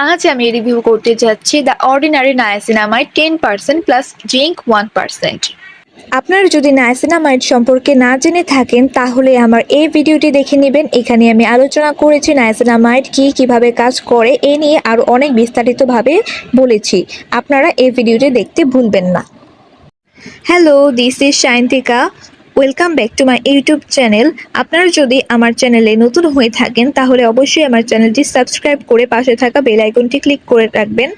আজ আমি রিভিউ করতে যাচ্ছি the ordinary niacinamide 10% plus zinc 1%। আপনারা যদি নায়াসিনামাইড সম্পর্কে না জেনে থাকেন তাহলে আমার এই ভিডিওটি দেখে নেবেন। এখানে আমি আলোচনা করেছি নায়াসিনামাইড কি কিভাবে কাজ করে এ নিয়ে আরও অনেক বিস্তারিতভাবে বলেছি। আপনারা এই ভিডিওটি দেখতে ভুলবেন না। Hello, this is Shayantika. Welcome back to my YouTube channel. আপনারা যদি আমার চ্যানেলে নতুন হয়ে থাকেন তাহলে অবশ্যই আমার চ্যানেলটি সাবস্ক্রাইব করে পাশে থাকা বেল আইকনটি ক্লিক করে রাখবেন।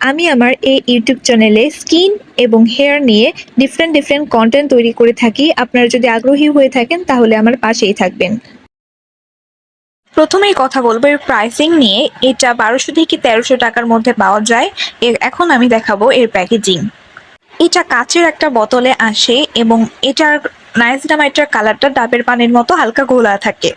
আমি আমার এই ইউটিউব চ্যানেলে স্কিন এবং হেয়ার নিয়ে ডিফারেন্ট কন্টেন্ট তৈরি করে থাকি। আপনারা যদি আগ্রহী হয়ে থাকেন তাহলে আমার পাশেই থাকবেন। প্রথমেই কথা বলবো এর প্রাইসিং নিয়ে। এটা 1200 থেকে 1300 টাকার মধ্যে পাওয়া যায়। এখন আমি দেখাবো এর প্যাকেজিং। এটা কাচের একটা বোতলে আসে এবং এটার নায়াসিনামাইডের কালারটা ডাবের পানির মতো হালকা ঘোলা থাকে।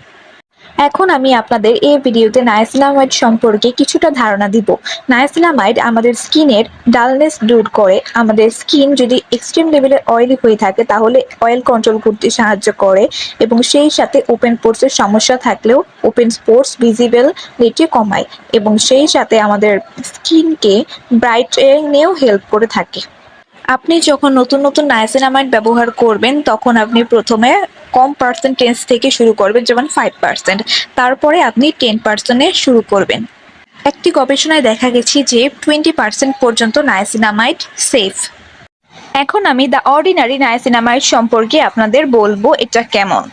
এখন আমি আপনাদের এই ভিডিওতে নায়াসিনামাইড সম্পর্কে কিছুটা ধারণা দিব। নায়াসিনামাইড আমাদের স্কিনের ডালনেস দূর করে। আমাদের স্কিন যদি এক্সট্রিম লেভেলের অয়েলি হয়ে থাকে তাহলে অয়েল কন্ট্রোল করতে সাহায্য করে এবং সেই সাথে ওপেন পোর্সের সমস্যা থাকলেও ওপেন পোর্স ভিজিবিলিটি কমায় এবং সেই সাথে আমাদের স্কিনকে ব্রাইটেনিংয়েও হেল্প করে থাকে। আপনি যখন নতুন নায়াসিনামাইড ব্যবহার করবেন তখন আপনি প্রথমে কম পার্সেন্টেজ থেকে শুরু করবেন, যেমন 5%। তারপরে আপনি 10%-এ শুরু করবেন। একটি গবেষণায় দেখা গেছে যে 20% পর্যন্ত নায়াসিনামাইড সেফ। এখন আমি দ্য অর্ডিনারি নায়াসিনামাইড সম্পর্কে আপনাদের বলবো এটা কেমন।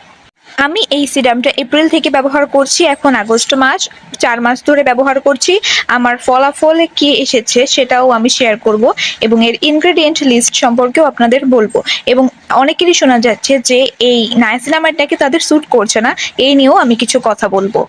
আমি এই সিরামটা এপ্রিল থেকে ব্যবহার করছি, এখন আগস্ট মাস, 4 মাস ধরে ব্যবহার করছি। আমার ফলাফল কি এসেছে সেটাও আমি শেয়ার করব এবং এর ইনগ্রেডিয়েন্ট লিস্ট সম্পর্কেও আপনাদের বলবো। এবং অনেকেরই শোনা যাচ্ছে যে এই নায়াসিনামাইড নাকি তাদের স্যুট করছে না, এই নিয়েও আমি কিছু কথা বলবো।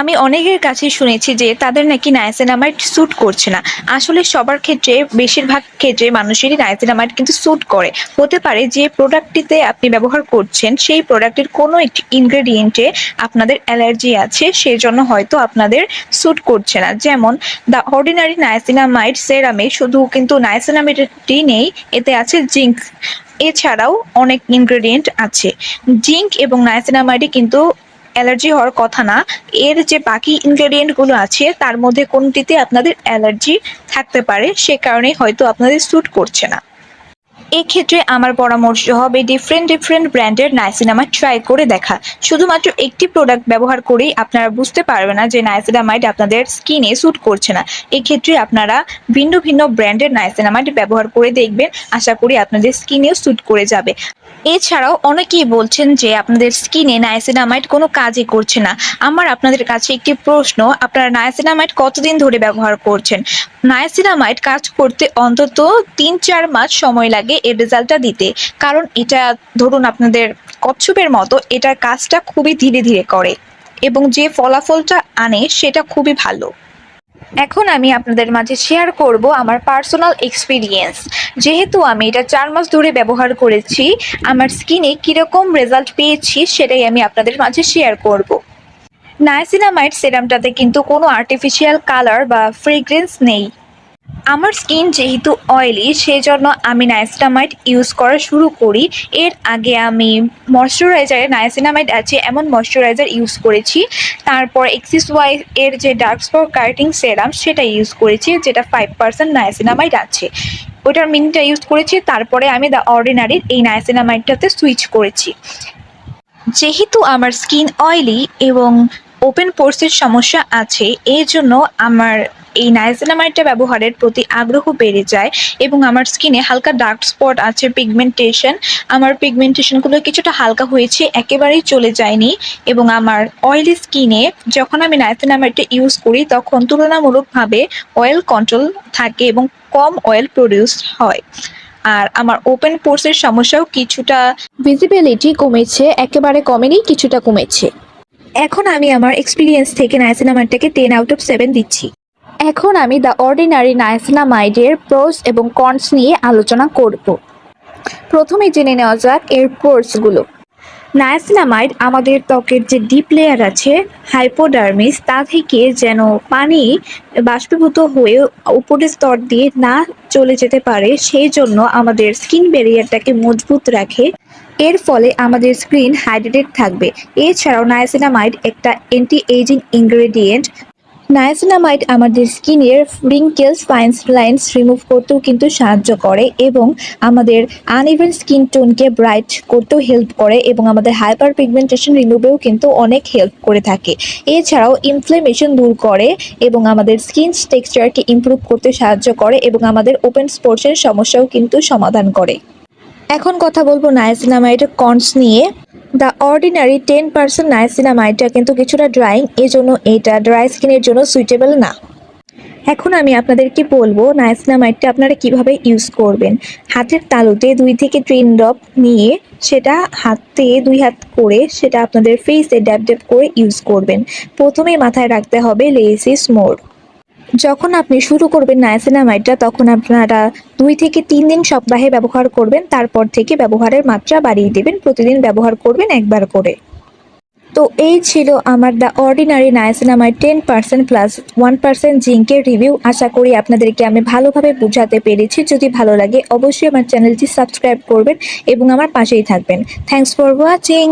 আমি অনেকের কাছেই শুনেছি যে তাদের নাকি নায়াসিনামাইড স্যুট করছে না। আসলে সবার ক্ষেত্রে, বেশিরভাগ ক্ষেত্রে মানুষেরই নায়াসিনামাইড কিন্তু স্যুট করে। হতে পারে যে প্রোডাক্টটিতে আপনি ব্যবহার করছেন সেই প্রোডাক্টের কোনো একটি ইনগ্রেডিয়েন্টে আপনাদের অ্যালার্জি আছে, সেই জন্য হয়তো আপনাদের স্যুট করছে না। যেমন দ্য অর্ডিনারি নায়াসিনামাইড সেরামে শুধু কিন্তু নায়াসিনামাইডটি নেই, এতে আছে জিঙ্ক। এছাড়াও অনেক ইনগ্রেডিয়েন্ট আছে। জিঙ্ক এবং নায়াসিনামাইডে কিন্তু অ্যালার্জি হওয়ার কথা না। এর যে বাকি ইনগ্রেডিয়েন্টগুলো আছে তার মধ্যে কোনটিতে আপনাদের অ্যালার্জি থাকতে পারে, সে কারণে হয়তো আপনাদের স্যুট করছে না। এক্ষেত্রে আমার পরামর্শ হবে ডিফারেন্ট ব্র্যান্ডের নায়াসিনামাইড ট্রাই করে দেখা। শুধুমাত্র একটি প্রোডাক্ট ব্যবহার করেই আপনারা বুঝতে পারবেন না যে নায়াসিনামাইড আপনাদের স্কিনে স্যুট করছে না। এক্ষেত্রে আপনারা ভিন্ন ব্র্যান্ডের নায়াসিনামাইড ব্যবহার করে দেখবেন, আশা করি আপনাদের স্কিনেও স্যুট করে যাবে। এছাড়াও অনেকেই বলছেন যে আপনাদের স্কিনে নায়াসিনামাইড কোনো কাজই করছে না। আমার আপনাদের কাছে একটি প্রশ্ন, আপনারা নায়াসিনামাইড কতদিন ধরে ব্যবহার করছেন? নায়াসিনামাইড কাজ করতে অন্তত 3-4 মাস সময় লাগে এর রেজাল্টটা দিতে। কারণ এটা ধরুন আপনাদের কচ্ছপের মতো, এটার কাজটা খুবই ধীরে করে এবং যে ফলাফলটা আনে সেটা খুবই ভালো। এখন আমি আপনাদের মাঝে শেয়ার করব আমার পার্সোনাল এক্সপিরিয়েন্স। যেহেতু আমি এটা 4 মাস ধরে ব্যবহার করেছি, আমার স্কিনে কীরকম রেজাল্ট পেয়েছি সেটাই আমি আপনাদের মাঝে শেয়ার করব। নায়াসিনামাইড সিরামটাতে কিন্তু কোনো আর্টিফিশিয়াল কালার বা ফ্রেগ্রেন্স নেই। আমার স্কিন যেহেতু অয়েলি সেজন্য আমি নায়াসিনামাইড ইউজ করা শুরু করি। এর আগে আমি ময়শ্চারাইজারে নায়াসিনামাইড আছে এমন ময়শ্চারাইজার ইউজ করেছি। তারপর এক্সিস ওয়াই এর যে ডার্ক স্পট কার্টিং সেরাম সেটা ইউজ করেছি, যেটা 5% নায়াসিনামাইড আছে, ওটার মিনিটা ইউজ করেছি। তারপরে আমি দ্য অর্ডিনারির এই নায়াসিনামাইডটাতে সুইচ করেছি। যেহেতু আমার স্কিন অয়েলি এবং ওপেন পোর্সের সমস্যা আছে, এই জন্য আমার এই নায়াসিনামাইডটা ব্যবহারের প্রতি আগ্রহ বেড়ে যায় এবং আমার স্কিনে হালকা ডার্ক স্পট আছে, আমার পিগমেন্টেশনগুলো কিছুটা হালকা হয়েছে, একেবারেই চলে যায়নি। এবং আমার অয়েলি স্কিনে যখন আমি নায়াসিনামাইডটা ইউজ করি তখন তুলনামূলকভাবে অয়েল কন্ট্রোল থাকে এবং কম অয়েল প্রডিউস হয়। আর আমার ওপেন পোর্সের সমস্যাও কিছুটা, ভিজিবিলিটি কমেছে, একেবারে কমেনি, কিছুটা কমেছে। এখন আমি আমার এক্সপিরিয়েন্স থেকে নায়াসিনামাইডটাকে 10/7 দিচ্ছি। এখন আমি দ্য অর্ডিনারি নায়াসিনামাইডের প্রোস এবং কনস নিয়ে আলোচনা করব। প্রথমে জেনে নেওয়া যাক এর প্রোসগুলো। নায়াসিনামাইড আমাদের ত্বকের যে ডিপ লেয়ার আছে হাইপোডার্মিস, তা থেকে যেন পানি বাষ্পীভূত হয়ে উপরের স্তর দিয়ে না চলে যেতে পারে, সেই জন্য আমাদের স্কিন ব্যারিয়ারটাকে মজবুত রাখে। এর ফলে আমাদের স্কিন হাইড্রেটেড থাকবে। এছাড়াও নায়াসিনামাইড একটা অ্যান্টি এজিং ইনগ্রেডিয়েন্ট। নায়াসিনামাইড আমাদের স্কিনের রিঙ্কেলস ফাইন লাইন্স রিমুভ করতেও কিন্তু সাহায্য করে এবং আমাদের আনইভেন স্কিন টোনকে ব্রাইট করতেও হেল্প করে এবং আমাদের হাইপার পিগমেন্টেশন রিমুভেও কিন্তু অনেক হেল্প করে থাকে। এছাড়াও ইনফ্লেমেশন দূর করে এবং আমাদের স্কিন টেক্সচারকে ইমপ্রুভ করতে সাহায্য করে এবং আমাদের ওপেন স্পোর্টসের সমস্যাও কিন্তু সমাধান করে। এখন কথা বলবো নায়াসিনামাইডের কনস নিয়ে। দ্য অর্ডিনারি 10% নায়াসিনামাইডটা কিন্তু কিছুটা ড্রাইং, এজন্য এটা ড্রাই স্কিনের জন্য সুইটেবল না। এখন আমি আপনাদেরকে বলবো নায়াসিনামাইডটা আপনারা কিভাবে ইউজ করবেন। হাতের তালুতে 2 থেকে 3 ড্রপ নিয়ে সেটা হাতে 2 হাত করে সেটা আপনাদের ফেসে ড্যাব ড্যাব করে ইউজ করবেন। প্রথমেই মাথায় রাখতে হবে লেস ইজ মোর। যখন আপনি শুরু করবেন নায়াসিনামাইডটা তখন আপনারা 2 থেকে 3 দিন সপ্তাহে ব্যবহার করবেন, তারপর থেকে ব্যবহারের মাত্রা বাড়িয়ে দেবেন, প্রতিদিন ব্যবহার করবেন একবার করে। তো এই ছিল আমার দ্য অর্ডিনারি নায়াসিনামাইড 10% প্লাস 1% জিঙ্কের রিভিউ। আশা করি আপনাদেরকে আমি ভালোভাবে বোঝাতে পেরেছি। যদি ভালো লাগে অবশ্যই আমার চ্যানেলটি সাবস্ক্রাইব করবেন এবং আমার পাশেই থাকবেন। Thanks for watching.